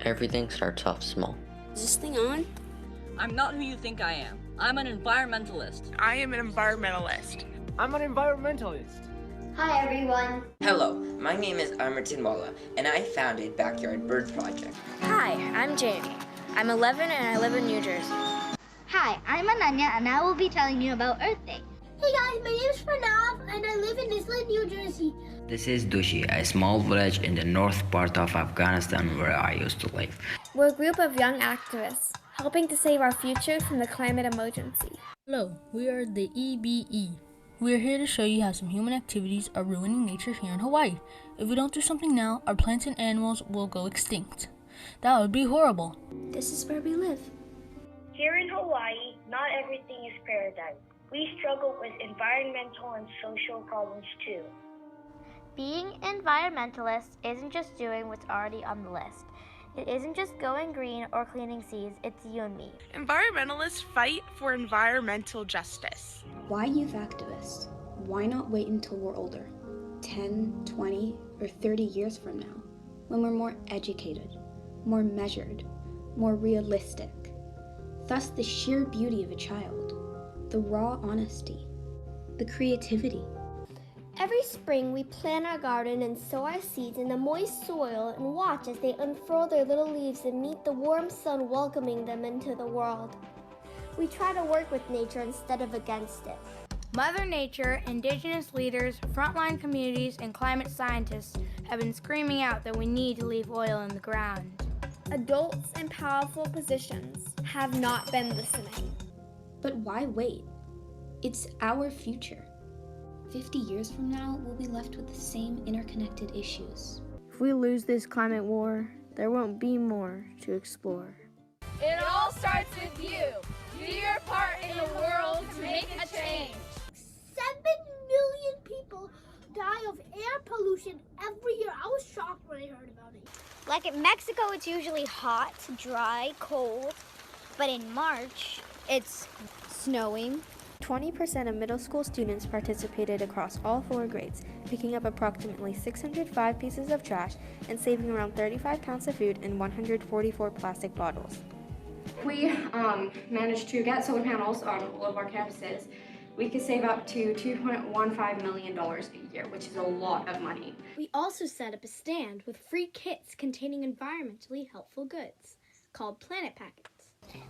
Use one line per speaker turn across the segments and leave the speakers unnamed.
Everything starts off small.
Is this thing on?
I'm not who you think I am. I'm an environmentalist.
I am an environmentalist.
I'm an environmentalist.
Hi everyone.
Hello, my name is Amartin Walla, and I founded Backyard Bird Project.
Hi, I'm Jamie. I'm 11 and I live in New Jersey.
Hi, I'm Ananya and I will be telling you about Earth Day.
Hey guys, my name is Pranav and I live in Islip, New Jersey.
This is Dushi, a small village in the north part of Afghanistan where I used to live.
We're a group of young activists helping to save our future from the climate emergency.
Hello, we are the EBE. We are here to show you how some human activities are ruining nature here in Hawaii. If we don't do something now, our plants and animals will go extinct. That would be horrible.
This is where we live.
Here in Hawaii, not everything is paradise. We struggle with environmental and social problems too.
Being environmentalist isn't just doing what's already on the list. It isn't just going green or cleaning seas, it's you and me.
Environmentalists fight for environmental justice.
Why youth activists? Why not wait until we're older? 10, 20, or 30 years from now, when we're more educated, more measured, more realistic. Thus the sheer beauty of a child, the raw honesty, the creativity.
Every spring we plant our garden and sow our seeds in the moist soil and watch as they unfurl their little leaves and meet the warm sun welcoming them into the world. We try to work with nature instead of against it.
Mother Nature, indigenous leaders, frontline communities, and climate scientists have been screaming out that we need to leave oil in the ground.
Adults in powerful positions have not been listening.
But why wait? It's our future. 50 years from now, we'll be left with the same interconnected issues.
If we lose this climate war, there won't be more to explore.
It all starts with you. Do your part in the world to make a change.
7 million people die of air pollution every year. I was shocked when I heard about it.
Like in Mexico, it's usually hot, dry, cold. But in March, it's snowing.
20% of middle school students participated across all 4 grades, picking up approximately 605 pieces of trash and saving around 35 pounds of food and 144 plastic bottles.
We managed to get solar panels on all of our campuses. We could save up to $2.15 million a year, which is a lot of money.
We also set up a stand with free kits containing environmentally helpful goods called Planet Packets.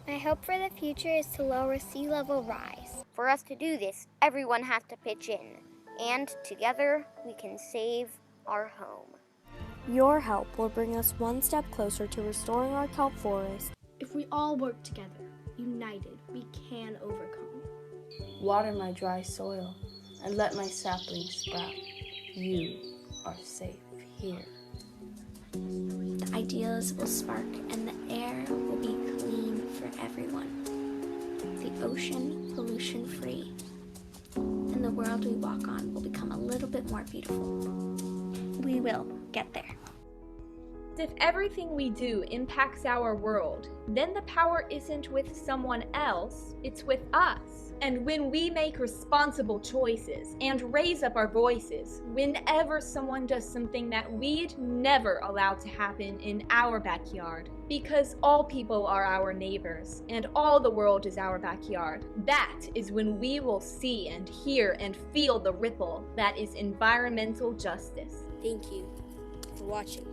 My hope for the future is to lower sea level rise. For us to do this, everyone has to pitch in, and together we can save our home.
Your help will bring us one step closer to restoring our kelp forest.
If we all work together, united, we can overcome.
Water my dry soil and let my saplings sprout. You are safe here.
The ideas will spark and the air will be clean for everyone. The ocean pollution-free. And the world we walk on will become a little bit more beautiful. We will get there.
If everything we do impacts our world, then the power isn't with someone else, it's with us. And when we make responsible choices and raise up our voices, whenever someone does something that we'd never allow to happen in our backyard, because all people are our neighbors and all the world is our backyard, that is when we will see and hear and feel the ripple that is environmental justice.
Thank you for watching.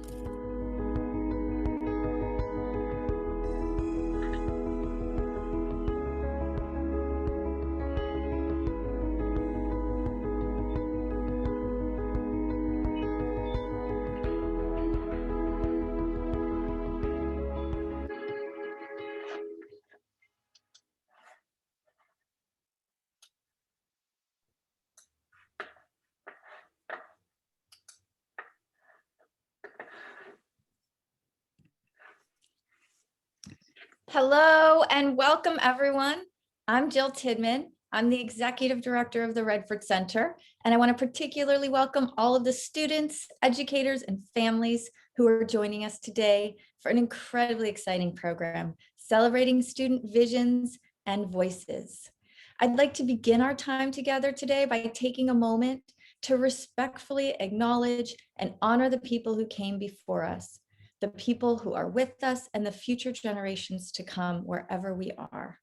Hello and welcome everyone. I'm Jill Tidman. I'm the Executive Director of the Redford Center, and I want to particularly welcome all of the students, educators, and families who are joining us today for an incredibly exciting program celebrating student visions and voices. I'd like to begin our time together today by taking a moment to respectfully acknowledge and honor the people who came before us, the people who are with us, and the future generations to come wherever we are.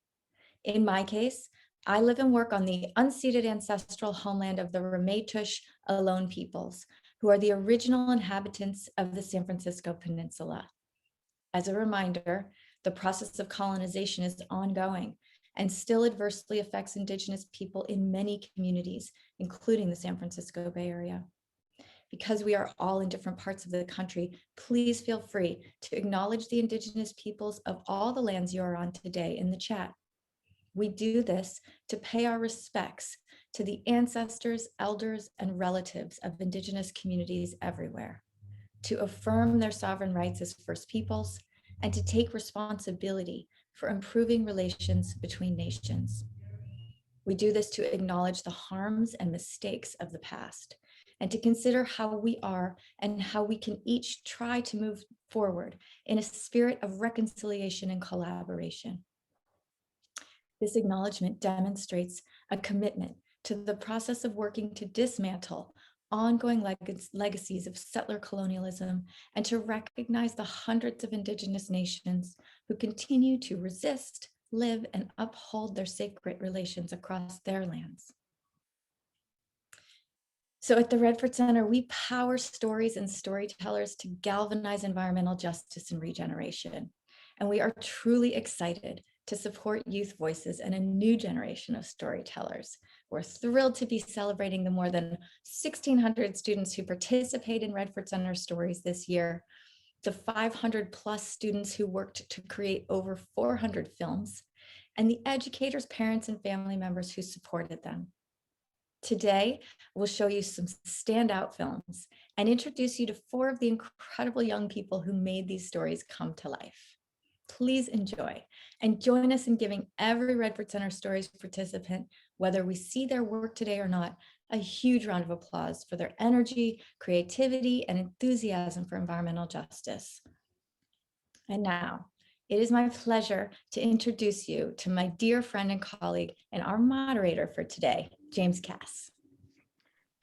In my case, I live and work on the unceded ancestral homeland of the Ramaytush Ohlone peoples, who are the original inhabitants of the San Francisco Peninsula. As a reminder, the process of colonization is ongoing and still adversely affects Indigenous people in many communities, including the San Francisco Bay Area. Because we are all in different parts of the country, please feel free to acknowledge the Indigenous peoples of all the lands you are on today in the chat. We do this to pay our respects to the ancestors, elders, and relatives of Indigenous communities everywhere, to affirm their sovereign rights as First Peoples, and to take responsibility for improving relations between nations. We do this to acknowledge the harms and mistakes of the past, and to consider how we are and how we can each try to move forward in a spirit of reconciliation and collaboration. This acknowledgement demonstrates a commitment to the process of working to dismantle ongoing legacies of settler colonialism and to recognize the hundreds of Indigenous nations who continue to resist, live, and uphold their sacred relations across their lands. So at the Redford Center, we power stories and storytellers to galvanize environmental justice and regeneration. And we are truly excited to support youth voices and a new generation of storytellers. We're thrilled to be celebrating the more than 1,600 students who participate in Redford Center Stories this year, the 500 plus students who worked to create over 400 films, and the educators, parents, and family members who supported them. Today, we'll show you some standout films and introduce you to 4 of the incredible young people who made these stories come to life. Please enjoy and join us in giving every Redford Center Stories participant, whether we see their work today or not, a huge round of applause for their energy, creativity, and enthusiasm for environmental justice. And now, it is my pleasure to introduce you to my dear friend and colleague and our moderator for today, James Cass.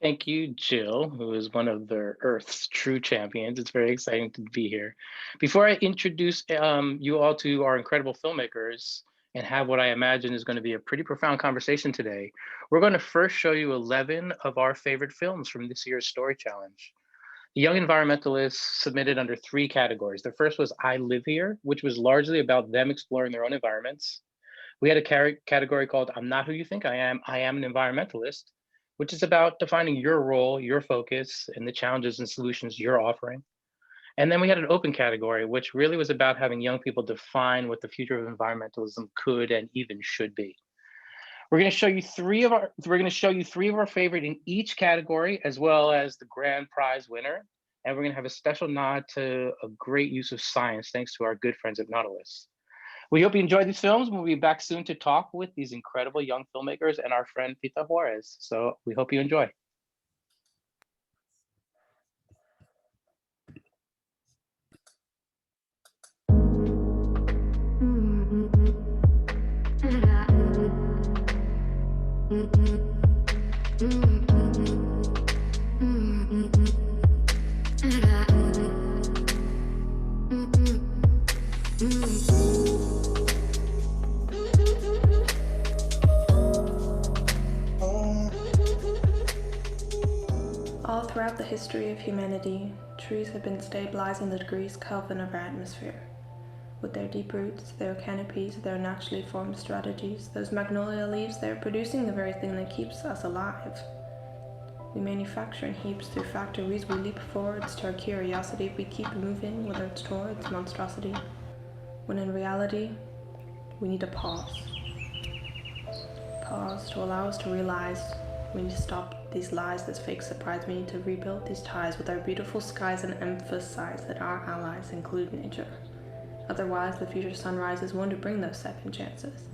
Thank you, Jill, who is one of the Earth's true champions. It's very exciting to be here. Before I introduce you all to our incredible filmmakers and have what I imagine is going to be a pretty profound conversation today, we're going to first show you 11 of our favorite films from this year's Story Challenge. The young environmentalists submitted under 3 categories. The first was I Live Here, which was largely about them exploring their own environments. We had a category called I'm Not Who You Think I Am an Environmentalist, which is about defining your role, your focus, and the challenges and solutions you're offering. And then we had an open category, which really was about having young people define what the future of environmentalism could and even should be. We're going to show you 3 of our favorite in each category, as well as the grand prize winner. And we're going to have a special nod to a great use of science, thanks to our good friends at Nautilus. We hope you enjoyed these films. We'll be back soon to talk with these incredible young filmmakers and our friend Pita Juarez. So we hope you enjoy.
All throughout the history of humanity, trees have been stabilizing the degrees Kelvin of our atmosphere. With their deep roots, their canopies, their naturally formed strategies, those magnolia leaves, they are producing the very thing that keeps us alive. We manufacture in heaps through factories, we leap forwards to our curiosity, we keep moving, whether it's towards monstrosity, when in reality, we need a pause. Pause to allow us to realize we need to stop these lies, this fake surprise. We need to rebuild these ties with our beautiful skies and emphasize that our allies include nature. Otherwise, the future sunrises won't bring those second chances.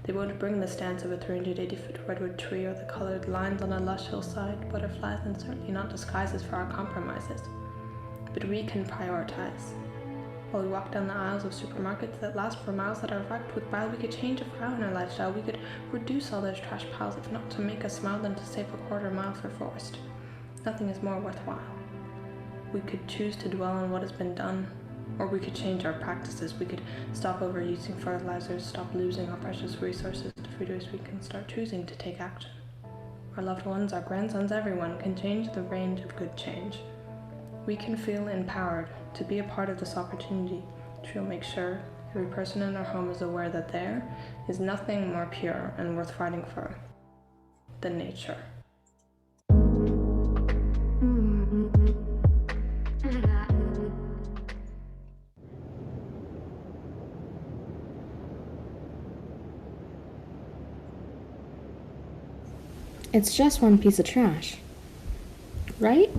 They won't bring the stance of a 380-foot redwood tree or the colored lines on a lush hillside, butterflies, and certainly not disguises for our compromises. But we can prioritize. While we walk down the aisles of supermarkets that last for miles that are wrapped with bile, we could change a frown in our lifestyle. We could reduce all those trash piles, if not to make us smile, then to save a quarter mile for forest. Nothing is more worthwhile. We could choose to dwell on what has been done, or we could change our practices. We could stop overusing fertilizers, stop losing our precious resources to feeders. We can start choosing to take action. Our loved ones, our grandsons, everyone can change the range of good change. We can feel empowered to be a part of this opportunity, which will make sure every person in our home is aware that there is nothing more pure and worth fighting for than nature.
It's just one piece of trash, right?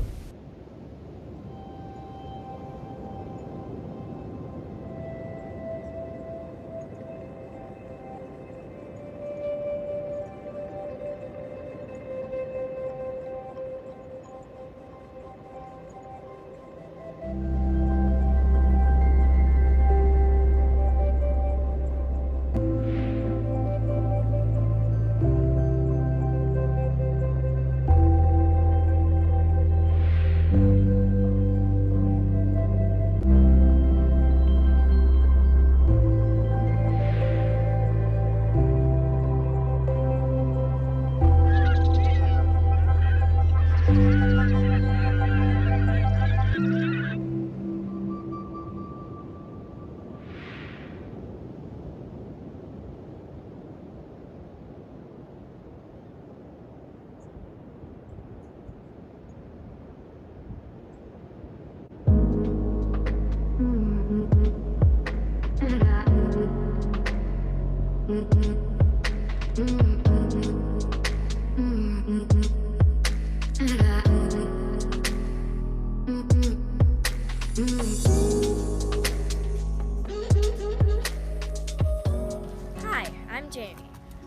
Hi, I'm Jamie.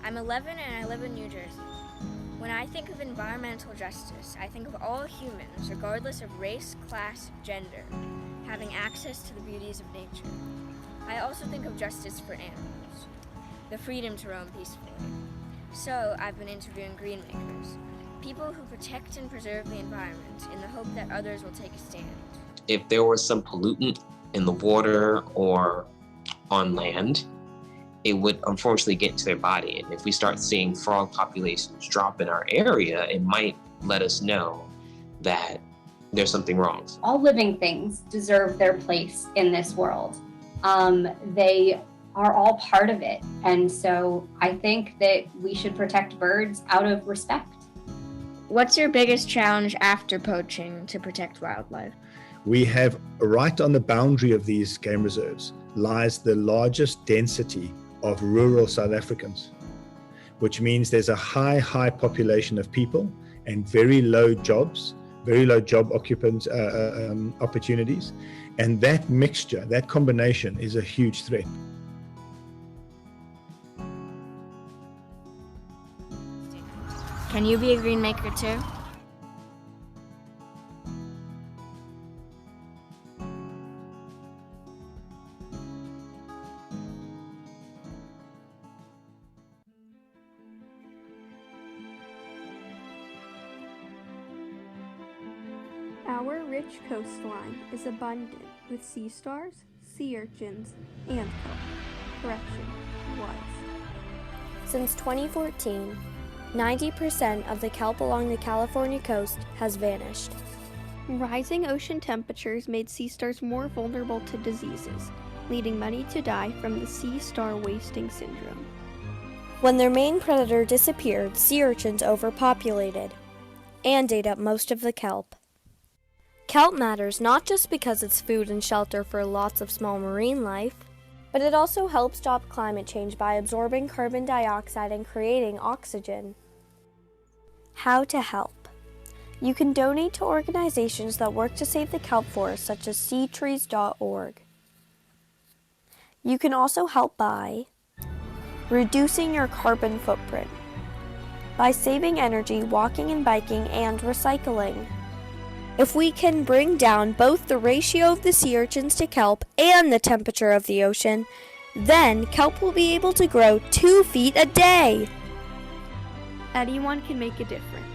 I'm 11 and I live in New Jersey. When I think of environmental justice, I think of all humans, regardless of race, class, gender, having access to the beauties of nature. I also think of justice for animals, the freedom to roam peacefully. So I've been interviewing green makers, people who protect and preserve the environment in the hope that others will take a stand.
If there was some pollutant in the water or on land, it would unfortunately get into their body. And if we start seeing frog populations drop in our area, it might let us know that there's something wrong.
All living things deserve their place in this world. They are all part of it. And so I think that we should protect birds out of respect.
What's your biggest challenge after poaching to protect wildlife?
We have right on the boundary of these game reserves lies the largest density of rural South Africans, which means there's a high population of people and very low job occupants opportunities. And that mixture, that combination is a huge threat.
Can you be a green maker too?
Our rich coastline is abundant with sea stars, sea urchins, and kelp. Correction, was.
Since 2014,
90% of the kelp along the California coast has vanished.
Rising ocean temperatures made sea stars more vulnerable to diseases, leading many to die from the sea star wasting syndrome.
When their main predator disappeared, sea urchins overpopulated and ate up most of the kelp. Kelp matters not just because it's food and shelter for lots of small marine life, but it also helps stop climate change by absorbing carbon dioxide and creating oxygen. How to help? You can donate to organizations that work to save the kelp forest, such as seatrees.org. You can also help by reducing your carbon footprint, by saving energy, walking and biking, and recycling. If we can bring down both the ratio of the sea urchins to kelp and the temperature of the ocean, then kelp will be able to grow 2 feet a day.
Anyone can make a difference.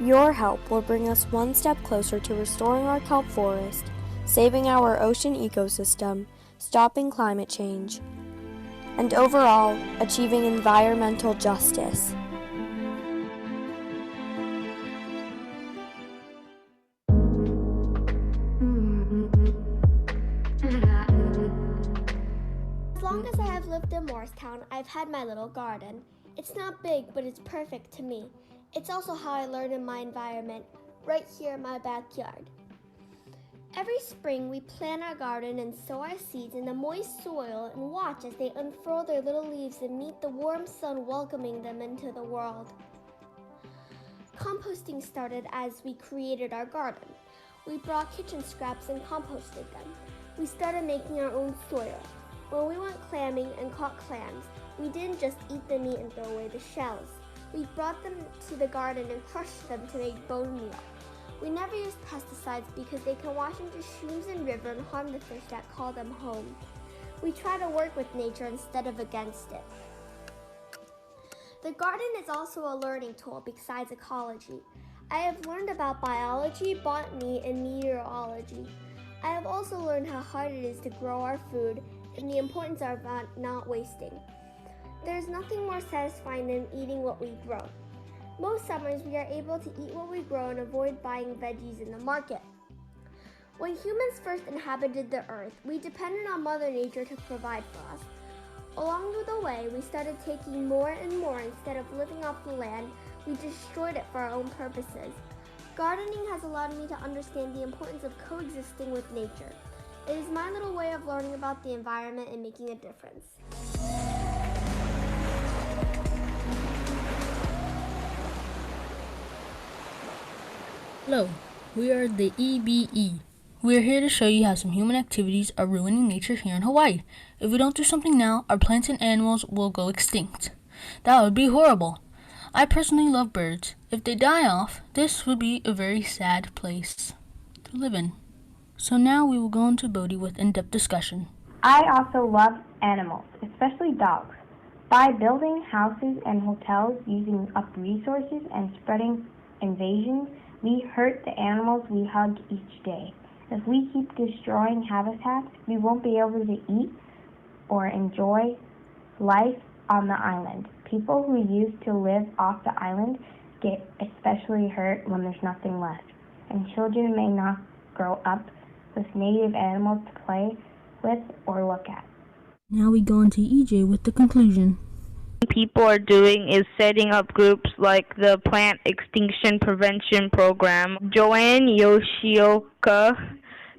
Your help will bring us one step closer to restoring our kelp forest, saving our ocean ecosystem, stopping climate change, and overall achieving environmental justice.
As long as I have lived in Morristown, I've had my little garden. It's not big, but it's perfect to me. It's also how I learn in my environment, right here in my backyard. Every spring, we plant our garden and sow our seeds in the moist soil and watch as they unfurl their little leaves and meet the warm sun welcoming them into the world. Composting started as we created our garden. We brought kitchen scraps and composted them. We started making our own soil. When we went clamming and caught clams, we didn't just eat the meat and throw away the shells. We brought them to the garden and crushed them to make bone meal. We never used pesticides because they can wash into streams and rivers and harm the fish that call them home. We try to work with nature instead of against it. The garden is also a learning tool besides ecology. I have learned about biology, botany, and meteorology. I have also learned how hard it is to grow our food and the importance of not wasting. There's nothing more satisfying than eating what we grow. Most summers, we are able to eat what we grow and avoid buying veggies in the market. When humans first inhabited the earth, we depended on Mother Nature to provide for us. Along the way, we started taking more and more. Instead of living off the land, we destroyed it for our own purposes. Gardening has allowed me to understand the importance of coexisting with nature. It is my little way of learning about the environment and making a difference.
Hello, we are the EBE. We are here to show you how some human activities are ruining nature here in Hawaii. If we don't do something now, our plants and animals will go extinct. That would be horrible. I personally love birds. If they die off, this would be a very sad place to live in. So now we will go into Bodhi with in-depth discussion.
I also love animals, especially dogs. By building houses and hotels using up resources and spreading invasions, we hurt the animals we hug each day. If we keep destroying habitats, we won't be able to eat or enjoy life on the island. People who used to live off the island get especially hurt when there's nothing left, and children may not grow up with native animals to play with or look at.
Now we go into EJ with the conclusion.
People are doing is setting up groups like the Plant Extinction Prevention Program. Joanne Yoshioka,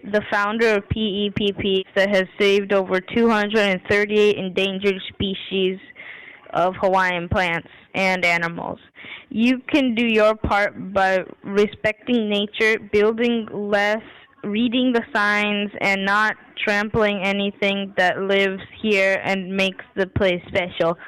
the founder of PEPP, that has saved over 238 endangered species of Hawaiian plants and animals. You can do your part by respecting nature, building less, reading the signs, and not trampling anything that lives here and makes the place special.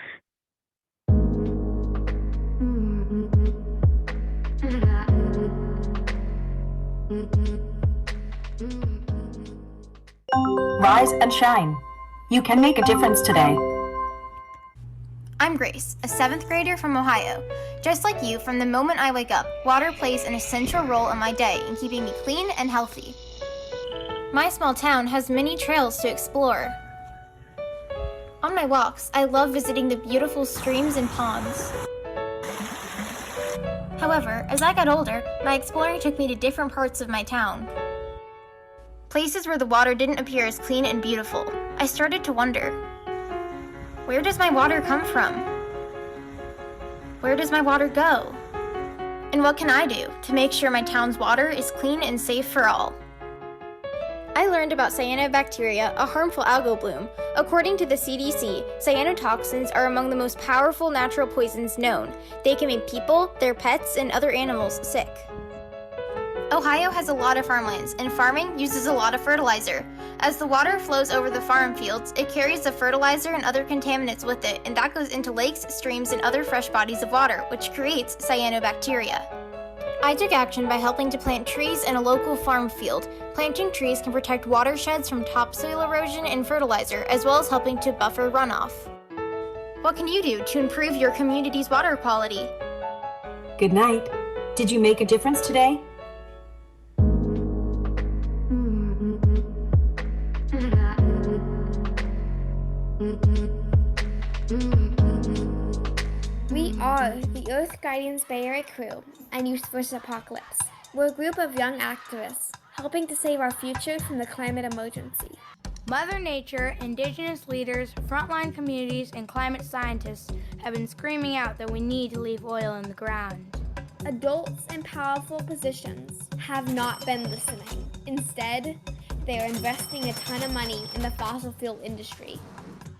Rise and shine. You can make a difference today.
I'm Grace, a 7th grader from Ohio. Just like you, from the moment I wake up, water plays an essential role in my day in keeping me clean and healthy. My small town has many trails to explore. On my walks, I love visiting the beautiful streams and ponds. However, as I got older, my exploring took me to different parts of my town. Places where the water didn't appear as clean and beautiful. I started to wonder, where does my water come from? Where does my water go? And what can I do to make sure my town's water is clean and safe for all?
I learned about cyanobacteria, a harmful algal bloom. According to the CDC, cyanotoxins are among the most powerful natural poisons known. They can make people, their pets, and other animals sick.
Ohio has a lot of farmlands, and farming uses a lot of fertilizer. As the water flows over the farm fields, it carries the fertilizer and other contaminants with it, and that goes into lakes, streams, and other fresh bodies of water, which creates cyanobacteria. I took action by helping to plant trees in a local farm field. Planting trees can protect watersheds from topsoil erosion and fertilizer, as well as helping to buffer runoff. What can you do to improve your community's water quality?
Good night. Did you make a difference today?
We are the Earth Guardians Bay Area crew and Youth vs. Apocalypse. We're a group of young activists helping to save our future from the climate emergency.
Mother Nature, indigenous leaders, frontline communities, and climate scientists have been screaming out that we need to leave oil in the ground.
Adults in powerful positions have not been listening. Instead, they are investing a ton of money in the fossil fuel industry.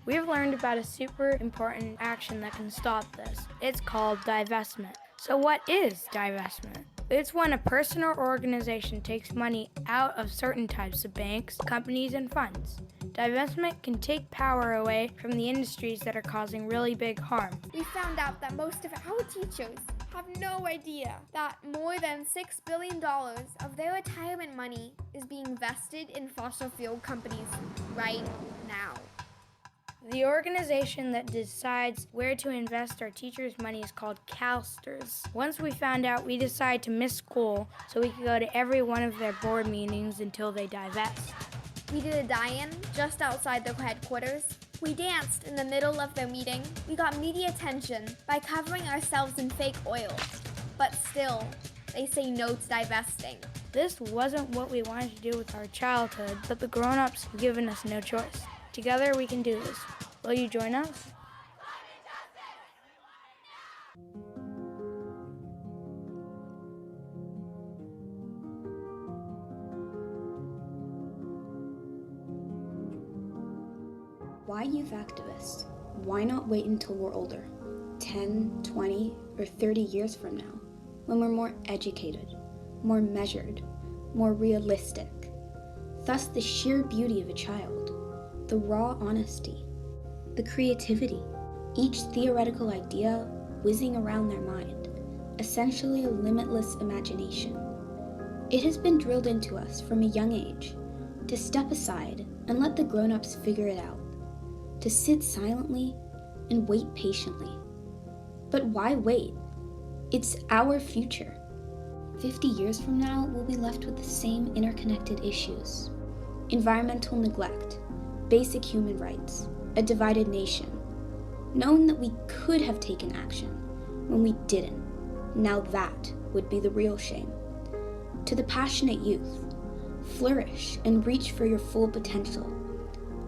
We've learned about a super important action that can stop this. It's called divestment. So what is divestment? It's when a person or organization takes money out of certain types of banks, companies, and funds. Divestment can take power away from the industries that are causing really big harm.
We found out that most of our teachers have no idea that more than $6 billion of their retirement money is being invested in fossil fuel companies right now.
The organization that decides where to invest our teachers' money is called CalSTRS. Once we found out, we decided to miss school so we could go to every one of their board meetings until they divest.
We did a die-in just outside their headquarters. We danced in the middle of their meeting. We got media attention by covering ourselves in fake oil. But still, they say no to divesting.
This wasn't what we wanted to do with our childhood, but the grown-ups have given us no choice. Together we can do this. Will you join us?
Why youth activists? Why not wait until we're older? 10, 20, or 30 years from now, when we're more educated, more measured, more realistic. Thus the sheer beauty of a child, the raw honesty, the creativity, each theoretical idea whizzing around their mind, essentially a limitless imagination. It has been drilled into us from a young age to step aside and let the grown-ups figure it out, to sit silently and wait patiently. But why wait? It's our future. 50 years from now, we'll be left with the same interconnected issues. Environmental neglect, basic human rights, a divided nation. Knowing that we could have taken action when we didn't, now that would be the real shame. To the passionate youth, flourish and reach for your full potential.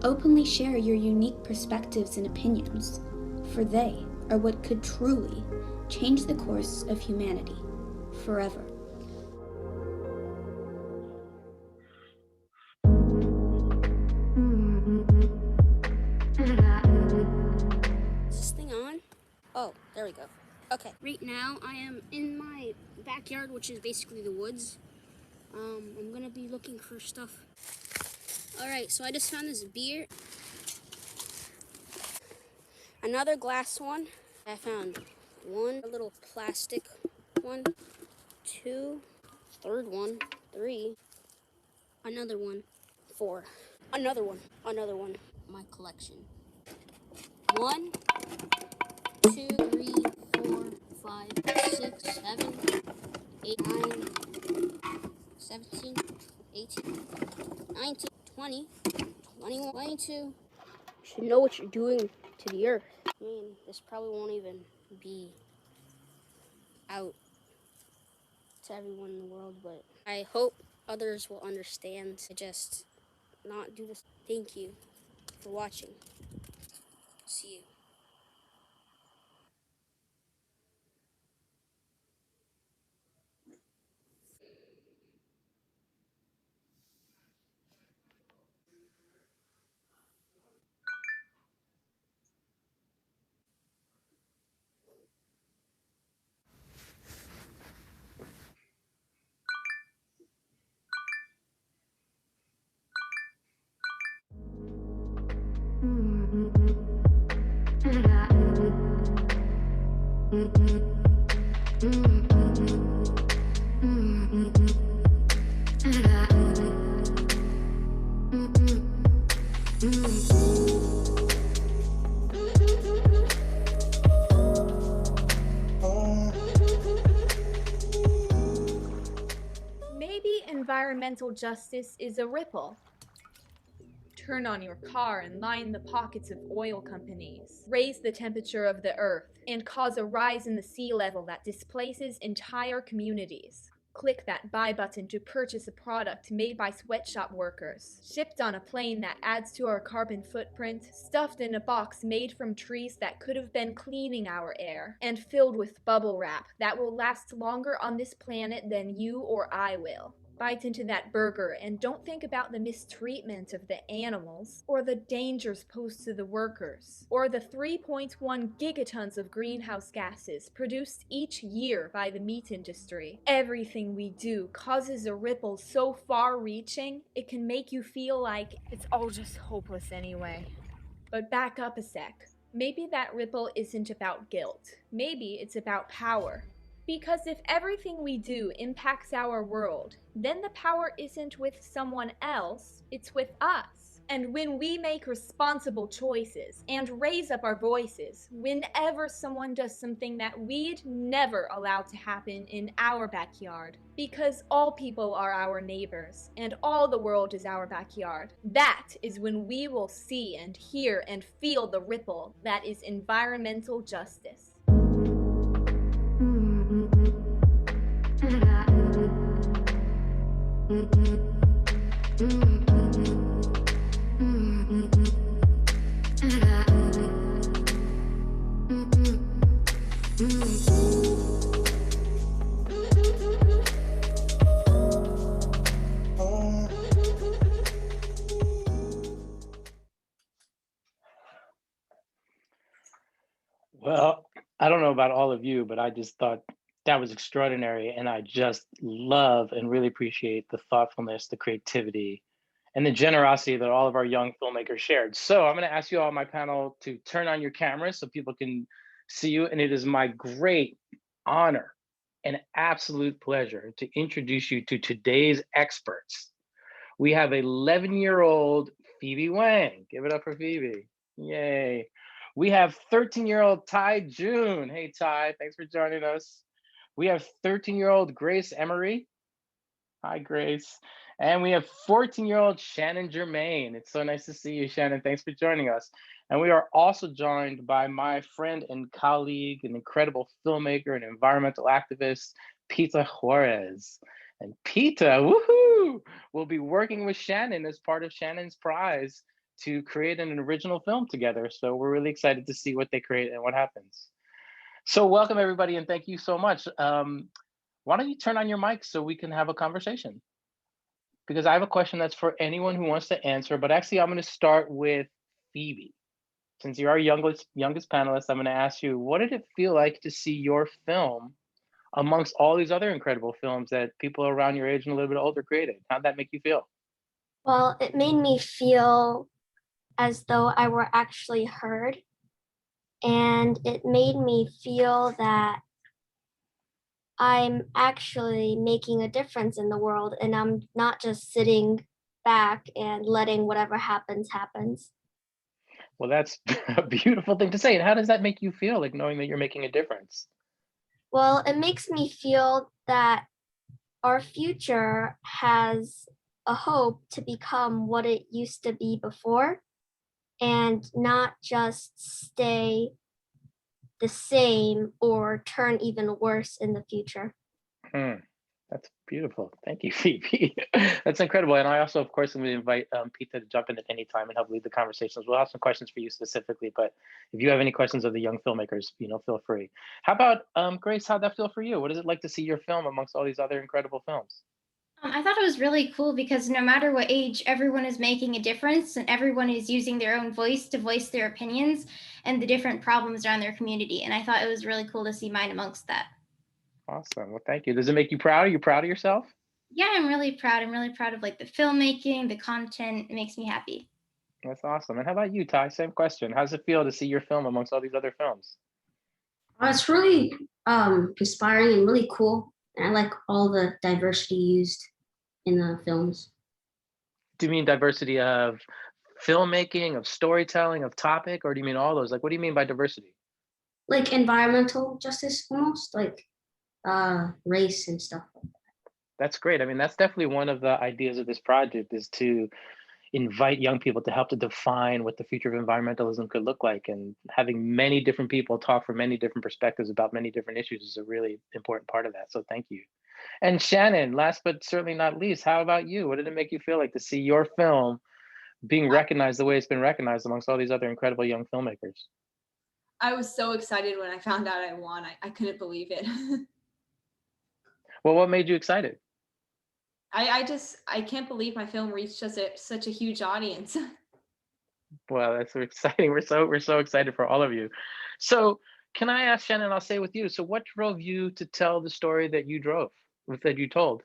Openly share your unique perspectives and opinions, for they are what could truly change the course of humanity forever.
Is this thing on? Oh, there we go. Okay, right now I am in my backyard, which is basically the woods. I'm gonna be looking for stuff. Alright, so I just found this beer. Another glass one. I found one little plastic one, two, third one, three, another one, four, another one, my collection. 1, 2, 3, 4, 5, 6, 7, 8, 9, 17, 18, 19, 20, 21, 22. You should know what you're doing to the earth. I mean, this probably won't even be out to everyone in the world, but I hope others will understand. I just not do this. Thank you for watching. See you.
Maybe environmental justice is a ripple. Turn on your car and line the pockets of oil companies, raise the temperature of the earth, and cause a rise in the sea level that displaces entire communities. Click that buy button to purchase a product made by sweatshop workers, shipped on a plane that adds to our carbon footprint, stuffed in a box made from trees that could have been cleaning our air, and filled with bubble wrap that will last longer on this planet than you or I will. Bite into that burger and don't think about the mistreatment of the animals, or the dangers posed to the workers, or the 3.1 gigatons of greenhouse gases produced each year by the meat industry. Everything we do causes a ripple so far-reaching, it can make you feel like it's all just hopeless anyway. But back up a sec. Maybe that ripple isn't about guilt. Maybe it's about power. Because if everything we do impacts our world, then the power isn't with someone else, it's with us. And when we make responsible choices and raise up our voices, whenever someone does something that we'd never allow to happen in our backyard, because all people are our neighbors, and all the world is our backyard, that is when we will see and hear and feel the ripple that is environmental justice.
Well, I don't know about all of you, but I just thought that was extraordinary. And I just love and really appreciate the thoughtfulness, the creativity, and the generosity that all of our young filmmakers shared. So I'm going to ask you all on my panel to turn on your cameras so people can see you. And it is my great honor and absolute pleasure to introduce you to today's experts. We have 11-year-old Phoebe Wang. Give it up for Phoebe. Yay. We have 13-year-old Ty June. Hey, Ty, thanks for joining us. We have 13-year-old Grace Emery. Hi, Grace. And we have 14-year-old Shannon Germain. It's so nice to see you, Shannon. Thanks for joining us. And we are also joined by my friend and colleague, an incredible filmmaker and environmental activist, Pita Juarez. And Pita, woohoo, will be working with Shannon as part of Shannon's prize to create an original film together. So we're really excited to see what they create and what happens. So welcome, everybody, and thank you so much. Why don't you turn on your mic so we can have a conversation? Because I have a question that's for anyone who wants to answer, but actually I'm going to start with Phoebe. Since you're our youngest panelist, I'm going to ask you, what did it feel like to see your film amongst all these other incredible films that people around your age and a little bit older created? How'd that make you feel?
Well, it made me feel as though I were actually heard. And it made me feel that I'm actually making a difference in the world and I'm not just sitting back and letting whatever happens.
Well, that's a beautiful thing to say. And how does that make you feel, like knowing that you're making a difference?
Well, it makes me feel that our future has a hope to become what it used to be before and not just stay the same or turn even worse in the future.
That's beautiful. Thank you, Phoebe. That's incredible. And I also, of course, am going to invite Pita to jump in at any time and help lead the conversations. We'll have some questions for you specifically, but if you have any questions of the young filmmakers, feel free. How about Grace? How'd that feel for you? What is it like to see your film amongst all these other incredible films?
I thought it was really cool because no matter what age, everyone is making a difference and everyone is using their own voice to voice their opinions and the different problems around their community. And I thought it was really cool to see mine amongst that.
Awesome. Well, thank you. Does it make you proud? Are you proud of yourself?
Yeah, I'm really proud. I'm really proud of like the filmmaking, the content. It makes me happy.
That's awesome. And how about you, Ty? Same question. How does it feel to see your film amongst all these other films?
It's really inspiring and really cool. And I like all the diversity used in the films.
Do you mean diversity of filmmaking, of storytelling, of topic, or do you mean all those? Like, what do you mean by diversity?
Like environmental justice, almost like race and stuff like that.
That's great. I mean, that's definitely one of the ideas of this project is to invite young people to help to define what the future of environmentalism could look like. And having many different people talk from many different perspectives about many different issues is a really important part of that. So thank you. And Shannon, last but certainly not least, how about you? What did it make you feel like to see your film being recognized the way it's been recognized amongst all these other incredible young filmmakers?
I was so excited when I found out I won. I couldn't believe it.
Well, what made you excited?
I can't believe my film reached such a huge audience.
Well, that's so exciting. We're so excited for all of you. So can I ask Shannon, I'll say with you, so what drove you to tell the story that you told?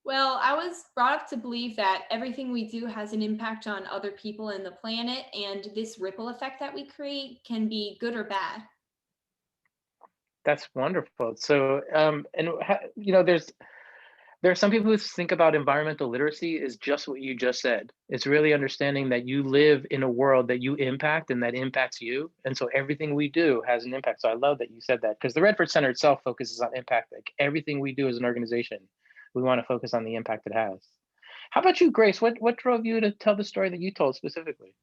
Well, I was brought up to believe that everything we do has an impact on other people and the planet, and this ripple effect that we create can be good or bad.
That's wonderful. So, there are some people who think about environmental literacy as just what you just said. It's really understanding that you live in a world that you impact and that impacts you. And so everything we do has an impact. So I love that you said that because the Redford Center itself focuses on impact. Like everything we do as an organization, we want to focus on the impact it has. How about you, Grace? What drove you to tell the story that you told specifically?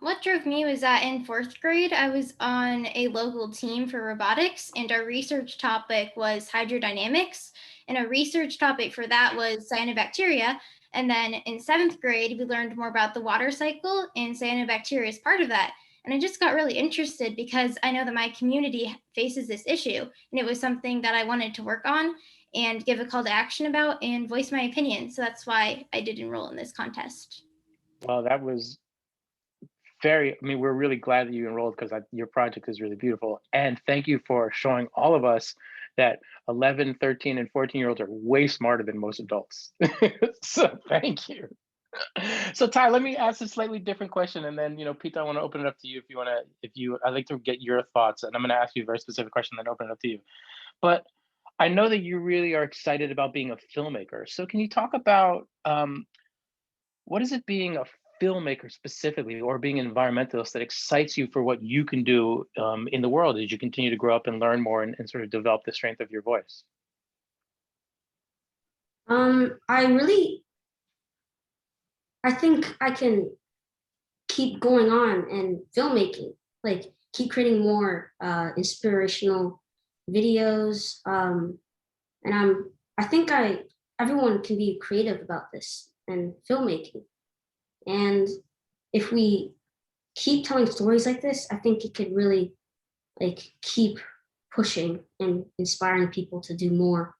What drove me was that in fourth grade, I was on a local team for robotics, and our research topic was hydrodynamics. And a research topic for that was cyanobacteria. And then in seventh grade, we learned more about the water cycle, and cyanobacteria is part of that. And I just got really interested because I know that my community faces this issue, and it was something that I wanted to work on and give a call to action about and voice my opinion. So that's why I did enroll in this contest.
Well, that was we're really glad that you enrolled because your project is really beautiful. And thank you for showing all of us that 11, 13, and 14-year-olds are way smarter than most adults. So thank you. So Ty, let me ask a slightly different question. And then, Pete, I want to open it up to you I'd like to get your thoughts. And I'm going to ask you a very specific question, then open it up to you. But I know that you really are excited about being a filmmaker. So can you talk about what is it being a filmmaker specifically, or being an environmentalist that excites you for what you can do in the world as you continue to grow up and learn more and sort of develop the strength of your voice?
I think I can keep going on and filmmaking, like keep creating more inspirational videos. And I think everyone can be creative about this and filmmaking. And if we keep telling stories like this, I think it could really keep pushing and inspiring people to do more.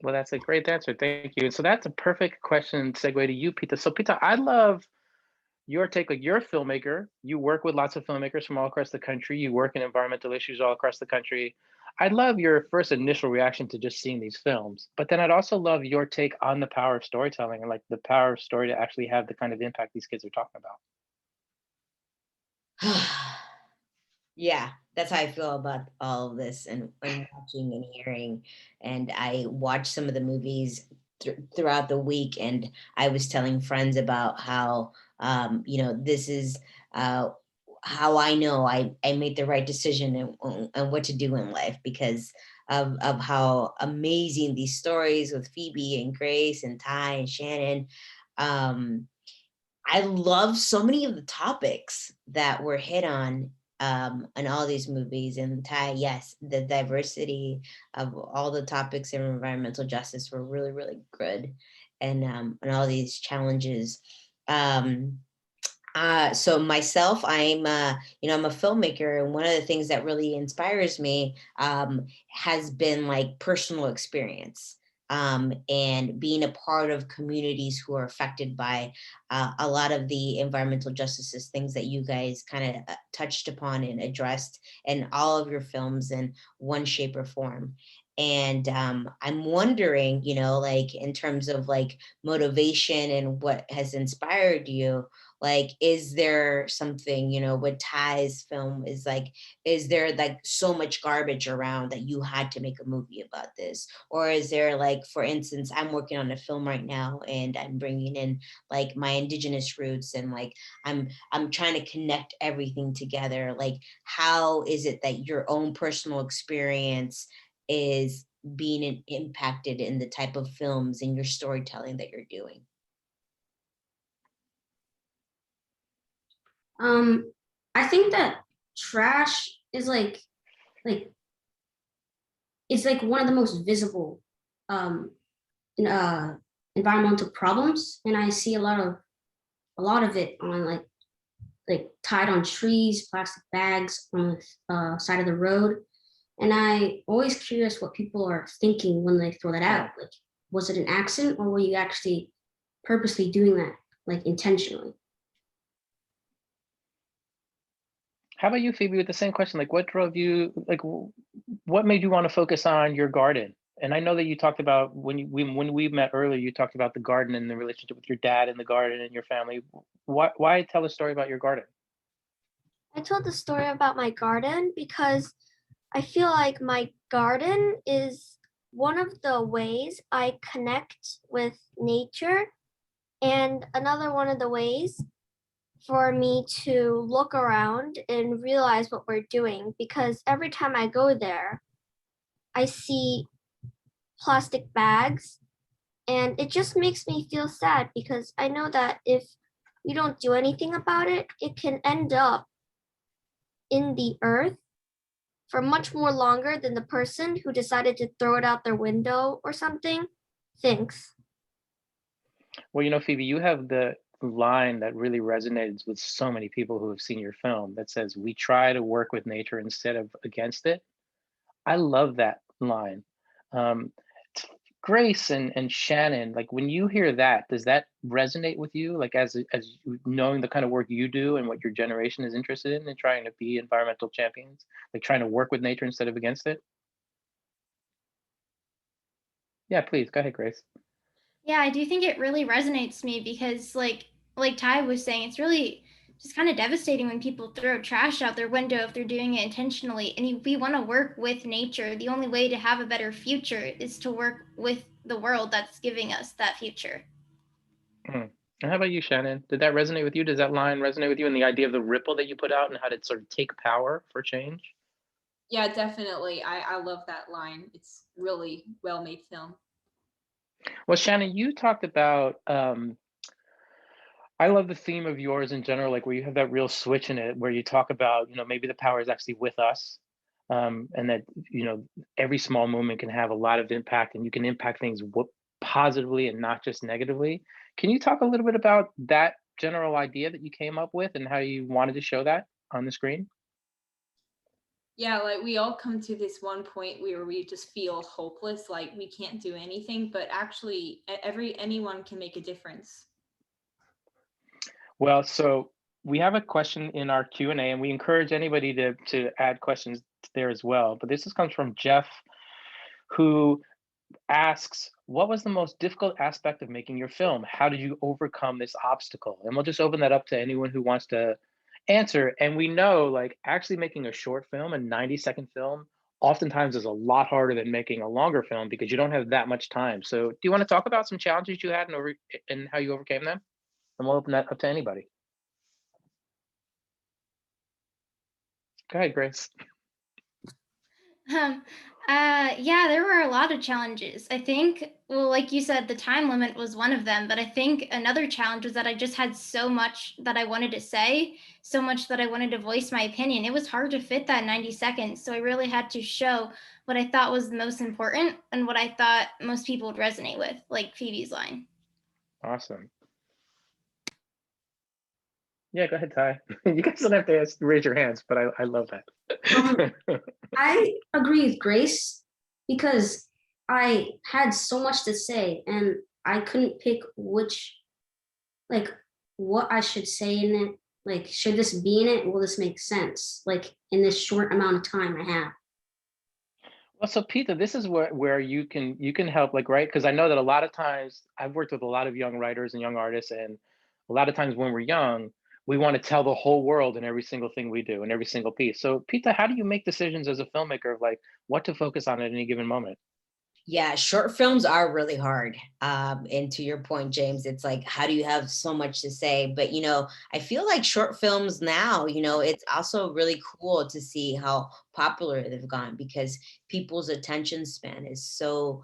Well, that's a great answer. Thank you. So that's a perfect question segue to you, Pita. So Pita, I love your take. Like, you're a filmmaker. You work with lots of filmmakers from all across the country. You work in environmental issues all across the country. I'd love your first initial reaction to just seeing these films, but then I'd also love your take on the power of storytelling and like the power of story to actually have the kind of impact these kids are talking about.
Yeah, that's how I feel about all of this and watching and hearing. And I watched some of the movies throughout the week, and I was telling friends about how, this is how I know I made the right decision and what to do in life because of how amazing these stories with Phoebe and Grace and Ty and Shannon. I love so many of the topics that were hit on in all these movies. And Ty, yes, the diversity of all the topics in environmental justice were really, really good, and all these challenges. So myself, I'm I'm a filmmaker, and one of the things that really inspires me has been like personal experience. And being a part of communities who are affected by a lot of the environmental justices, things that you guys kind of touched upon and addressed in all of your films in one shape or form. And I'm wondering, like in terms of like motivation and what has inspired you, like, is there something, with Ty's film is there like so much garbage around that you had to make a movie about this? Or is there like, for instance, I'm working on a film right now and I'm bringing in like my indigenous roots, and like I'm trying to connect everything together. Like, how is it that your own personal experience is being impacted in the type of films and your storytelling that you're doing?
I think that trash is like it's like one of the most visible um in, environmental problems, and I see a lot of it on like tied on trees, plastic bags on the side of the road. And I always curious what people are thinking when they throw that out. Like, was it an accident, or were you actually purposely doing that, like intentionally?
How about you, Phoebe, with the same question? Like, what drove you, like, what made you want to focus on your garden? And I know that you talked about when we met earlier, you talked about the garden and the relationship with your dad and the garden and your family. Why tell a story about your garden?
I told the story about my garden because I feel like my garden is one of the ways I connect with nature, and another one of the ways for me to look around and realize what we're doing, because every time I go there, I see plastic bags, and it just makes me feel sad because I know that if we don't do anything about it, it can end up in the earth for much more longer than the person who decided to throw it out their window or something thinks.
Well, Phoebe, you have the line that really resonates with so many people who have seen your film that says, "We try to work with nature instead of against it." I love that line. Um, Grace and Shannon, like when you hear that, does that resonate with you? Like as knowing the kind of work you do and what your generation is interested in and trying to be environmental champions, like trying to work with nature instead of against it? Yeah, please go ahead, Grace.
Yeah, I do think it really resonates to me because like Ty was saying, it's really just kind of devastating when people throw trash out their window if they're doing it intentionally. And if we want to work with nature, the only way to have a better future is to work with the world that's giving us that future.
Mm. And how about you, Shannon? Did that resonate with you? Does that line resonate with you and the idea of the ripple that you put out and how to sort of take power for change?
Yeah, definitely. I love that line. It's really well made film.
Well, Shannon, you talked about I love the theme of yours in general, like where you have that real switch in it, where you talk about, maybe the power is actually with us, and that, every small moment can have a lot of impact, and you can impact things positively and not just negatively. Can you talk a little bit about that general idea that you came up with and how you wanted to show that on the screen?
Yeah, like we all come to this one point where we just feel hopeless, like we can't do anything, but actually anyone can make a difference.
Well, so we have a question in our Q&A, and we encourage anybody to add questions there as well. But comes from Jeff, who asks, what was the most difficult aspect of making your film? How did you overcome this obstacle? And we'll just open that up to anyone who wants to answer. And we know, like, actually making a short film, a 90-second film, oftentimes is a lot harder than making a longer film because you don't have that much time. So do you want to talk about some challenges you had and how you overcame them? And we'll open that up to anybody. Go ahead, Grace.
Yeah, there were a lot of challenges. I think, well, like you said, the time limit was one of them, but I think another challenge was that I just had so much that I wanted to say, so much that I wanted to voice my opinion. It was hard to fit that 90 seconds, so I really had to show what I thought was the most important and what I thought most people would resonate with, like Phoebe's line.
Awesome. Yeah, go ahead, Ty. You guys don't have to raise your hands, but I love that.
I agree with Grace because I had so much to say and I couldn't pick like what I should say in it. Like, should this be in it? Will this make sense? Like in this short amount of time I have.
Well, so Peter, this is where you can help, like, right? Because I know that a lot of times I've worked with a lot of young writers and young artists, and a lot of times when we're young, we want to tell the whole world in every single thing we do, in every single piece. So, Peter, how do you make decisions as a filmmaker of like what to focus on at any given moment?
Yeah, short films are really hard. And to your point, James, it's like, how do you have so much to say? But, I feel like short films now, it's also really cool to see how popular they've gone because people's attention span is so,